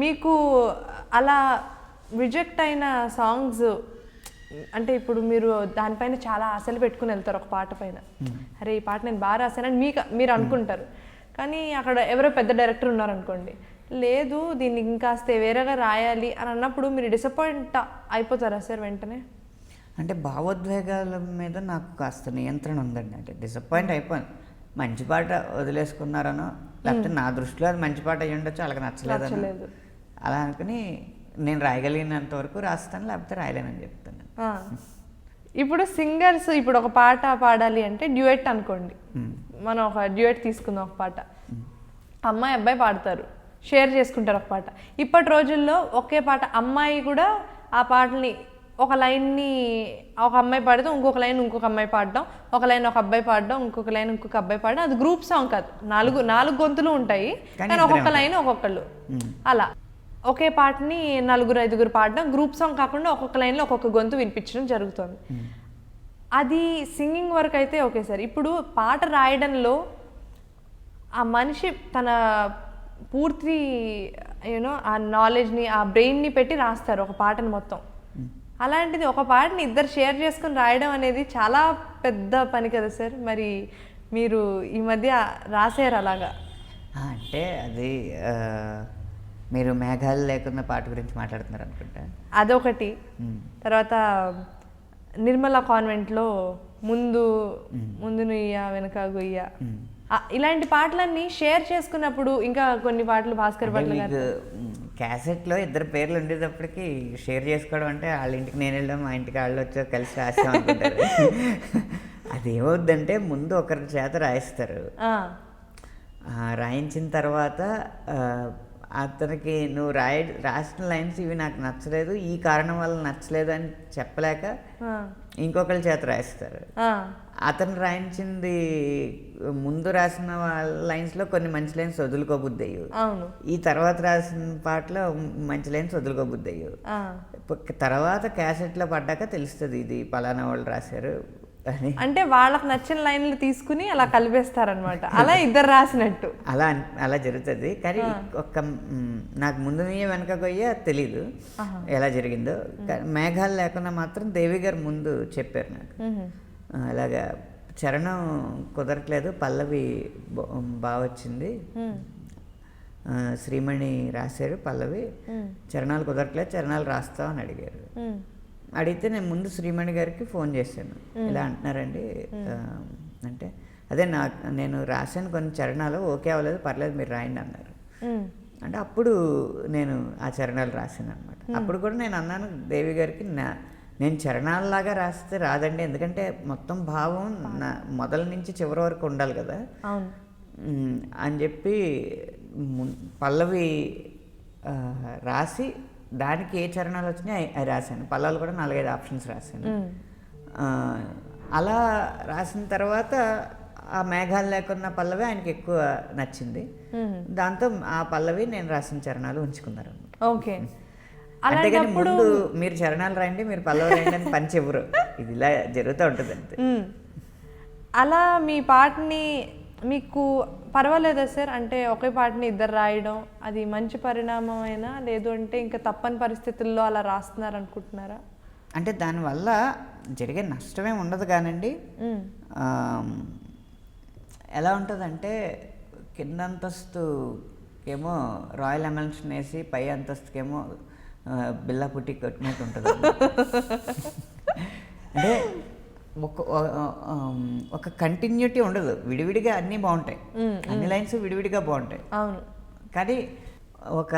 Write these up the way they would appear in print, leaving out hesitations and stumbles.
మీకు అలా రిజెక్ట్ అయిన సాంగ్స్ అంటే ఇప్పుడు మీరు దానిపైన చాలా ఆశలు పెట్టుకుని వెళ్తారు ఒక పాట పైన, అరే ఈ పాట నేను బాగా రాశానని మీరు అనుకుంటారు. కానీ అక్కడ ఎవరో పెద్ద డైరెక్టర్ ఉన్నారనుకోండి, లేదు దీన్ని ఇంకాస్తే వేరేగా రాయాలి అని అన్నప్పుడు మీరు డిసప్పాయింట్ అయిపోతారా సార్ వెంటనే? అంటే భావోద్వేగాల మీద నాకు కాస్త నియంత్రణ ఉందండి. అంటే డిసప్పాయింట్ అయిపోయింది, మంచి పాట వదిలేసుకున్నారనో, లేకపోతే నా దృష్టిలో అది మంచి పాట అయ్యి ఉండొచ్చు, వాళ్ళకి నచ్చలేదు అలా అనుకుని నేను రాయగలిగినంత వరకు రాస్తాను, లేకపోతే రాయలేనని చెప్తాను. ఇప్పుడు సింగర్స్ ఇప్పుడు ఒక పాట పాడాలి అంటే డ్యూయెట్ అనుకోండి, మనం ఒక డ్యూయెట్ తీసుకుందాం, ఒక పాట అమ్మాయి అబ్బాయి పాడతారు, షేర్ చేసుకుంటారు ఒక పాట. ఇప్పటి రోజుల్లో ఒకే పాట అమ్మాయి కూడా ఆ పాటని ఒక లైన్ని ఒక అమ్మాయి పాడడం, ఇంకొక లైన్ ఇంకొక అమ్మాయి పాడడం, ఒక లైన్ ఒక అబ్బాయి పాడడం, ఇంకొక లైన్ ఇంకొక అబ్బాయి పాడడం. అది గ్రూప్ సాంగ్ కాదు, నాలుగు గొంతులు ఉంటాయి కానీ ఒక్కొక్క లైన్ ఒక్కొక్కళ్ళు. అలా ఒకే పాటని 4-5 పాడడం, గ్రూప్ సాంగ్ కాకుండా ఒక్కొక్క లైన్లో ఒక్కొక్క గొంతు వినిపించడం జరుగుతుంది. అది సింగింగ్ వరకు అయితే ఓకే సార్. ఇప్పుడు పాట రాయడంలో ఆ మనిషి తన పూర్తి ఆ నాలెడ్జ్ని ఆ బ్రెయిన్ని పెట్టి రాస్తారు ఒక పాటను మొత్తం. అలాంటిది ఒక పాటని ఇద్దరు షేర్ చేసుకుని రాయడం అనేది చాలా పెద్ద పని కదా సార్. మరి మీరు ఈ మధ్య రాసారు అలాగా? అంటే అది మీరు మేఘాలు లేకున్న పాట గురించి మాట్లాడుతున్నారు అనుకుంటా. అదొకటి. తర్వాత నిర్మలా కాన్వెంట్లో ముందు నుయ్య వెనక గొయ్య, ఇలాంటి పాటలన్నీ షేర్ చేసుకున్నప్పుడు, ఇంకా కొన్ని పాటలు భాస్కర్ భట్ల గారు క్యాసెట్లో ఇద్దరు పేర్లు ఉండేటప్పటికి షేర్ చేసుకోవడం అంటే వాళ్ళ ఇంటికి నేను వెళ్ళాం, మా ఇంటికి వాళ్ళు వచ్చో కలిసి రాసాం అనుకుంటారు. అదేమవుద్దంటే ముందు ఒకరి చేత రాయిస్తారు, రాయించిన తర్వాత అతనికి నువ్వు రాసిన లైన్స్ ఇవి నాకు నచ్చలేదు, ఈ కారణం వల్ల నచ్చలేదు అని చెప్పలేక ఇంకొకరి చేత రాయిస్తారు. అతను రాయించింది ముందు రాసిన లైన్స్లో కొన్ని మంచి లైన్స్ వదులుకోబుద్ది అయ్యు, ఈ తర్వాత రాసిన పాటలో మంచి లైన్స్ వదులుకోబుద్ది అయ్యు. తర్వాత క్యాసెట్లో పడ్డాక తెలుస్తుంది ఇది పలానా వాళ్ళు రాశారు అని. అంటే వాళ్ళకి నచ్చిన లైన్లు తీసుకుని అలా కలిపేస్తారనమాట, అలా ఇద్దరు రాసినట్టు. అలా జరుగుతుంది. కానీ నాకు ముందు వెనక గొయ్య తెలీదు ఎలా జరిగిందో. మేఘాలు లేకుండా మాత్రం దేవి గారు ముందు చెప్పారు నాకు, అలాగా చరణం కుదరట్లేదు, పల్లవి బాగా వచ్చింది, శ్రీమణి రాశారు పల్లవి, చరణాలు కుదరట్లేదు, చరణాలు రాస్తావు అని అడిగారు. అడిగితే నేను ముందు శ్రీమణి గారికి ఫోన్ చేశాను, ఇలా అంటున్నారండి అంటే, అదే నేను రాశాను కొన్ని చరణాలు, ఓకే అవ్వలేదు, పర్లేదు మీరు రాయండి అన్నారు. అంటే అప్పుడు నేను ఆ చరణాలు రాశాను అనమాట. అప్పుడు కూడా నేను అన్నాను దేవి గారికి, నేను చరణాలలాగా రాస్తే రాదండి, ఎందుకంటే మొత్తం భావం మొదల నుంచి చివరి వరకు ఉండాలి కదా అని చెప్పి పల్లవి రాసి దానికి ఏ చరణాలు వచ్చినాయి అవి రాశాను. పల్లవులు కూడా 4-5 ఆప్షన్స్ రాశాను. అలా రాసిన తర్వాత ఆ మేఘాలు లేకున్న పల్లవి ఆయనకి ఎక్కువ నచ్చింది, దాంతో ఆ పల్లవి నేను రాసిన చరణాలు ఉంచుకున్నారు. ఓకే. అంతేగాని ముందు మీరు చరణాలు రాయండి మీరు పల్లవి రాయండి అని పని చెబురు, ఇది ఇలా జరుగుతూ ఉంటుంది అంతే. అలా మీ పాటని మీకు పర్వాలేదా సార్? అంటే ఒకే పాటని ఇద్దరు రాయడం అది మంచి పరిణామం అయినా, లేదు అంటే ఇంకా తప్పని పరిస్థితుల్లో అలా రాస్తున్నారు అనుకుంటున్నారా? అంటే దానివల్ల జరిగే నష్టమే ఉండదు కానండి. ఎలా ఉంటుందంటే కింద అంతస్తుకేమో రాయల్ ఎమల్షన్ వేసి పై అంతస్తుకేమో బిల్లా పుట్టి కట్టినట్టు ఉంటుంది. అంటే ఒక కంటిన్యూటీ ఉండదు, విడివిడిగా అన్నీ బాగుంటాయి, అన్ని లైన్స్ విడివిడిగా బాగుంటాయి. అవును. కానీ ఒక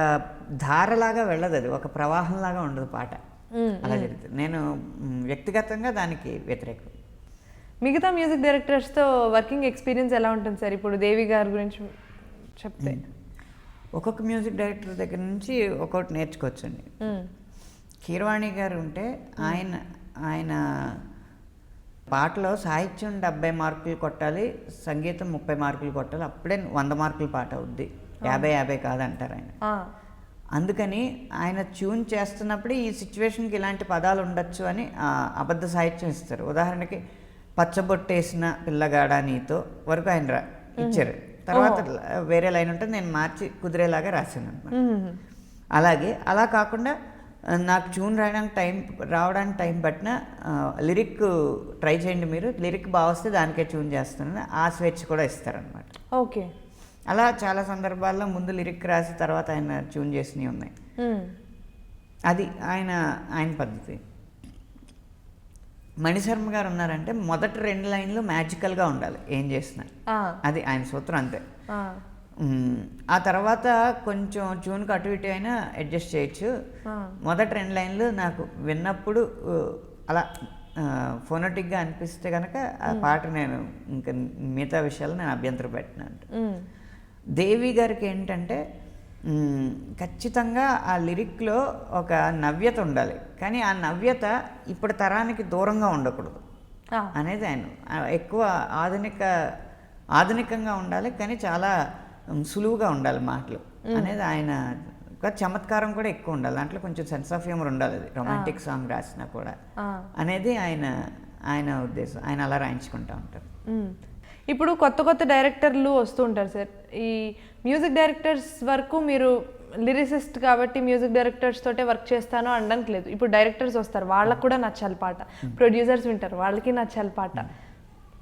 ధారలాగా వెళ్ళదు, అది ఒక ప్రవాహంలాగా ఉండదు పాట, అలా జరుగుతుంది. నేను వ్యక్తిగతంగా దానికి వ్యతిరేకం. మిగతా మ్యూజిక్ డైరెక్టర్స్తో వర్కింగ్ ఎక్స్పీరియన్స్ ఎలా ఉంటుంది సార్? ఇప్పుడు దేవి గారి గురించి చెప్తే ఒక్కొక్క మ్యూజిక్ డైరెక్టర్ దగ్గర నుంచి ఒక్కొక్కటి నేర్చుకోవచ్చండి. కీరవాణి గారు ఉంటే ఆయన పాటలో సాహిత్యం 70 మార్కులు కొట్టాలి, సంగీతం 30 మార్కులు కొట్టాలి, అప్పుడే 100 మార్కుల పాట అవుద్ది, 50 కాదంటారు ఆయన. అందుకని ఆయన ట్యూన్ చేస్తున్నప్పుడు ఈ సిచ్యువేషన్కి ఇలాంటి పదాలు ఉండొచ్చు అని అబద్ధ సాహిత్యం ఇస్తారు. ఉదాహరణకి పచ్చబొట్టేసిన పిల్లగాడా నీతో వరకు ఆయన ఇచ్చారు, తర్వాత వేరే లైన్ ఉంటుంది, నేను మార్చి కుదిరేలాగా రాశాను అనమాట. అలాగే అలా కాకుండా నాకు ట్యూన్ రావడానికి టైం పట్టిన లిరిక్ ట్రై చేయండి, మీరు లిరిక్ బాగా వస్తే దానికే ట్యూన్ చేస్తున్నాను, ఆ స్వేచ్ఛ కూడా ఇస్తారనమాట. ఓకే. అలా చాలా సందర్భాల్లో ముందు లిరిక్ రాసి తర్వాత ఆయన ట్యూన్ చేసినవి ఉన్నాయి. అది ఆయన పద్ధతి. మణిశర్మ గారు ఉన్నారంటే మొదటి 2 లైన్లు మ్యాజికల్గా ఉండాలి ఏం చేసినా, అది ఆయన సూత్రం అంతే. ఆ తర్వాత కొంచెం ట్యూన్కి అటు ఇటు అయినా అడ్జస్ట్ చేయొచ్చు. మొదటి 2 లైన్లు నాకు విన్నప్పుడు అలా ఫోనటిక్గా అనిపిస్తే కనుక ఆ పాట నేను ఇంకా మిగతా విషయాలు నేను అభ్యంతరం పెట్టినాను. దేవి గారికి ఏంటంటే ఖచ్చితంగా ఆ లిరిక్లో ఒక నవ్యత ఉండాలి, కానీ ఆ నవ్యత ఇప్పుడు తరానికి దూరంగా ఉండకూడదు అనేది ఆయన. ఎక్కువ ఆధునికంగా ఉండాలి, కానీ చాలా సులువుగా ఉండాలి మాటలు అనేది ఆయన. చమత్కారం కూడా ఎక్కువ ఉండాలి దాంట్లో, కొంచెం సెన్స్ ఆఫ్ హ్యూమర్ ఉండాలి, అది రొమాంటిక్ సాంగ్ రాసినా కూడా అనేది ఆయన ఉద్దేశం. ఆయన అలా రాయించుకుంటూ ఉంటారు. ఇప్పుడు కొత్త డైరెక్టర్లు వస్తూ ఉంటారు సార్. ఈ మ్యూజిక్ డైరెక్టర్స్ వరకు మీరు లిరిసిస్ట్ కాబట్టి మ్యూజిక్ డైరెక్టర్స్ తోటే వర్క్ చేస్తాను అనడానికి లేదు. ఇప్పుడు డైరెక్టర్స్ వస్తారు, వాళ్ళకు కూడా నచ్చాలి పాట, ప్రొడ్యూసర్స్ వింటారు, వాళ్ళకి నచ్చాలి పాట.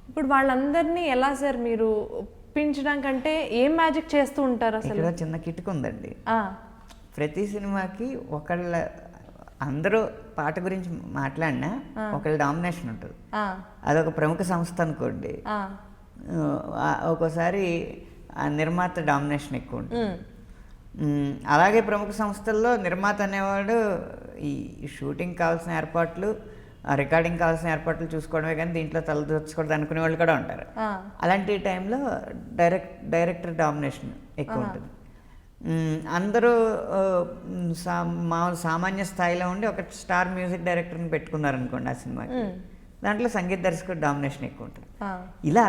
ఇప్పుడు వాళ్ళందరినీ ఎలా సార్ మీరు ఒప్పించడం కంటే ఏం మ్యాజిక్ చేస్తూ ఉంటారు అసలు? ఇక్కడ చిన్న కిటుకు ఉందండి. ప్రతి సినిమాకి అందరూ పాట గురించి మాట్లాడినా ఒకళ్ళ డామినేషన్ ఉంటుంది. అదొక ప్రముఖ సంస్థ అనుకోండి, ఒక్కోసారి ఆ నిర్మాత డామినేషన్ ఎక్కువ ఉంటుంది. అలాగే ప్రముఖ సంస్థల్లో నిర్మాత అనేవాడు ఈ షూటింగ్ కావాల్సిన ఏర్పాట్లు, రికార్డింగ్ కావాల్సిన ఏర్పాట్లు చూసుకోవడమే కానీ దీంట్లో తలదూర్చుకోవడం అనుకునే వాళ్ళు కూడా ఉంటారు. అలాంటి టైంలో డైరెక్టర్ డామినేషన్ ఎక్కువ ఉంటుంది. అందరూ సామాన్య స్థాయిలో ఉండి ఒక స్టార్ మ్యూజిక్ డైరెక్టర్ని పెట్టుకున్నారనుకోండి ఆ సినిమాకి, దాంట్లో సంగీత దర్శకుడు డామినేషన్ ఎక్కువ ఉంటుంది. ఇలా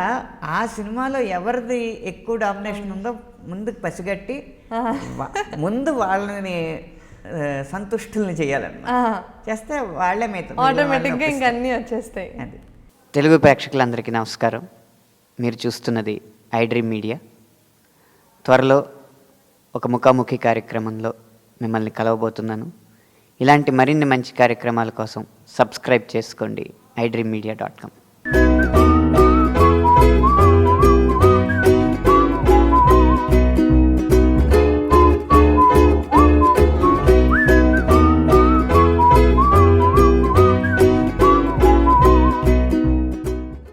ఆ సినిమాలో ఎవరిది ఎక్కువ డామినేషన్ ఉందో ముందుకు పసిగట్టి ముందు వాళ్ళని సంతుష్టుల్ని చేయాలన్నమాట. చేస్తే వాళ్ళే ఆటోమేటిక్గా ఇంకా అన్నీ వచ్చేస్తాయి. అది. తెలుగు ప్రేక్షకులందరికీ నమస్కారం. మీరు చూస్తున్నది ఐడ్రీమ్ మీడియా. త్వరలో ఒక ముఖాముఖి కార్యక్రమంలో మిమ్మల్ని కలవబోతున్నాను. ఇలాంటి మరిన్ని మంచి కార్యక్రమాల కోసం సబ్స్క్రైబ్ చేసుకోండి idreammedia.com.